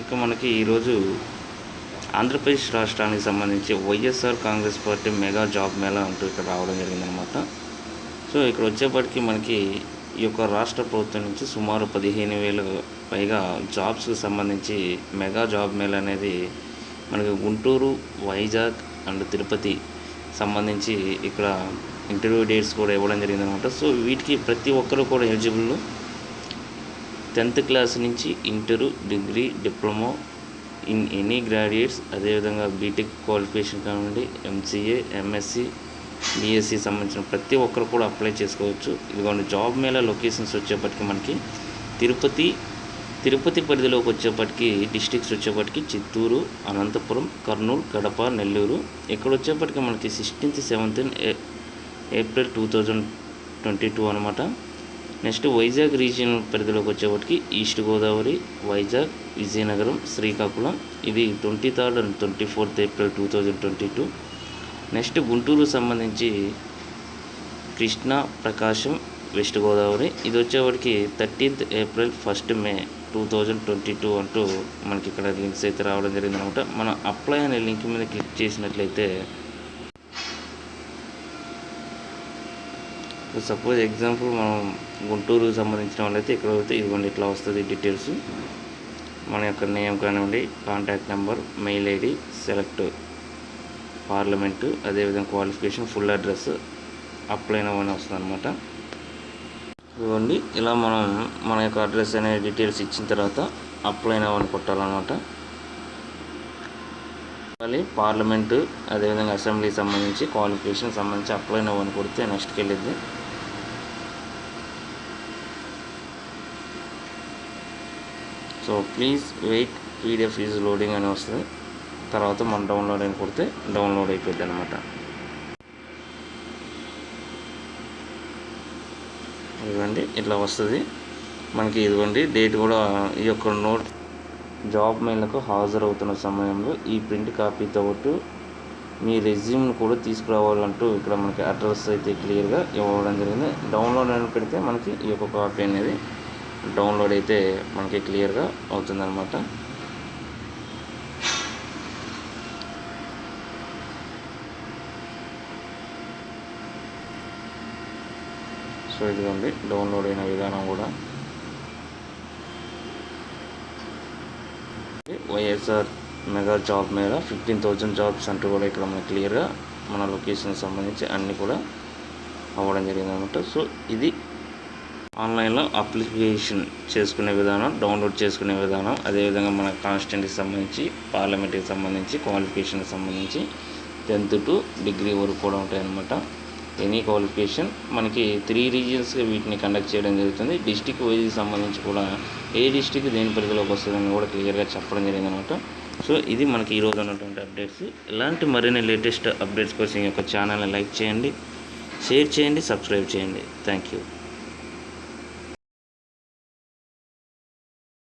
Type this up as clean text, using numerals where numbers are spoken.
ఇక మనకి ఈరోజు ఆంధ్రప్రదేశ్ రాష్ట్రానికి సంబంధించి YSR Congress party mega job Mela అంటూ ఇక్కడ రావడం జరిగిందనమాట. సో ఇక్కడ వచ్చేప్పటికి మనకి ఈ యొక్క రాష్ట్ర ప్రభుత్వం నుంచి సుమారు 15,000 పైగా జాబ్స్కి సంబంధించి మెగా జాబ్ మేళా అనేది మనకి గుంటూరు, వైజాగ్ అండ్ తిరుపతి సంబంధించి ఇక్కడ ఇంటర్వ్యూ డేట్స్ కూడా ఇవ్వడం జరిగిందనమాట. సో వీటికి ప్రతి ఒక్కరు కూడా ఎలిజిబుల్. 10th క్లాస్ నుంచి inter, degree, diploma in any graduates, అదేవిధంగా బీటెక్ క్వాలిఫికేషన్ కానివ్వండి, ఎంసీఏ, ఎంఎస్సి, బీఎస్సీ సంబంధించిన ప్రతి ఒక్కరు కూడా అప్లై చేసుకోవచ్చు. ఇదిగోండి జాబ్ మేళా లొకేషన్స్ వచ్చేప్పటికి మనకి తిరుపతి పరిధిలోకి వచ్చేప్పటికి డిస్ట్రిక్ట్స్ వచ్చేప్పటికి చిత్తూరు, అనంతపురం, కర్నూలు, కడప, నెల్లూరు. ఇక్కడ వచ్చేప్పటికి మనకి 16th, 17th ఏప్రిల్ 2022 అనమాట. నెక్స్ట్ వైజాగ్ రీజియన్ పరిధిలోకి వచ్చేప్పటికి ఈస్ట్ గోదావరి, వైజాగ్, విజయనగరం, శ్రీకాకుళం. ఇది 23rd and 24th April 2022. Next Guntur సంబంధించి కృష్ణా, ప్రకాశం, వెస్ట్ గోదావరి. ఇది వచ్చేవాడికి 13th ఏప్రిల్ 1st మే 2022 అంటూ మనకి ఇక్కడ లింక్స్ అయితే రావడం జరిగిందనమాట. మనం అప్లై అనే లింక్ మీద క్లిక్ చేసినట్లయితే సపోజ్ ఎగ్జాంపుల్ మనం గుంటూరు సంబంధించిన వాళ్ళైతే ఇక్కడ అయితే ఇదిగోండి ఇట్లా వస్తుంది డీటెయిల్స్. మన యొక్క నేమ్ కానివ్వండి, contact number, mail ID, select parliament, అదేవిధంగా క్వాలిఫికేషన్, ఫుల్ అడ్రస్, అప్లై అని వస్తుంది అనమాట. ఇదిగోండి ఇలా మనం మన యొక్క అడ్రస్ అనే డీటెయిల్స్ ఇచ్చిన తర్వాత అప్లై అని కొట్టాలన్నమాట. పార్లమెంటు, అదేవిధంగా అసెంబ్లీకి సంబంధించి క్వాలిఫికేషన్ సంబంధించి అప్లై అని కొడితే నెక్స్ట్కి వెళ్ళింది. So please wait, PDF is loading అని వస్తుంది. తర్వాత మనం డౌన్లోడ్ అని కొడితే డౌన్లోడ్ అయిపోద్ది అనమాట. ఇదిగోండి ఇట్లా వస్తుంది మనకి. ఇదిగోండి డేట్ కూడా ఈ యొక్క జాబ్ మేళకు హాజరవుతున్న సమయంలో ఈ ప్రింట్ కాపీతో పాటు మీ రెజ్యూమ్ని కూడా తీసుకురావాలంటూ ఇక్కడ మనకి అడ్రస్ అయితే క్లియర్గా ఇవ్వడం జరిగింది. డౌన్లోడ్ అని పెడితే మనకి ఈ యొక్క కాపీ అనేది డౌన్లోడ్ అయితే మనకి క్లియర్గా అవుతుందన్నమాట. సో ఇదిగోండి డౌన్లోడ్ అయిన విధానం కూడా. YSR mega job Mela 15,000 jobs అంటూ కూడా ఇక్కడ మనకి క్లియర్గా మన లొకేషన్కి సంబంధించి అన్నీ కూడా అవ్వడం జరిగింది అనమాట. సో ఇది ఆన్లైన్లో అప్లికేషన్ చేసుకునే విధానం, డౌన్లోడ్ చేసుకునే విధానం, అదేవిధంగా మన కాన్స్టిట్యూన్సీకి సంబంధించి, పార్లమెంట్కి సంబంధించి, క్వాలిఫికేషన్కి సంబంధించి 10th to డిగ్రీ వరకు కూడా ఉంటాయి అన్నమాట. ఎనీ క్వాలిఫికేషన్ మనకి 3 రీజియన్స్గా వీటిని కండక్ట్ చేయడం జరుగుతుంది. డిస్టిక్ వైజ్కి సంబంధించి కూడా ఏ డిస్టిక్ దేని పరిధిలోకి వస్తుందని కూడా క్లియర్గా చెప్పడం జరిగింది అనమాట. సో ఇది మనకి ఈరోజు ఉన్నటువంటి అప్డేట్స్. ఇలాంటి మరిన్ని లేటెస్ట్ అప్డేట్స్ కోసం ఈ యొక్క ఛానల్ని లైక్ చేయండి, షేర్ చేయండి, సబ్స్క్రైబ్ చేయండి. Thank you.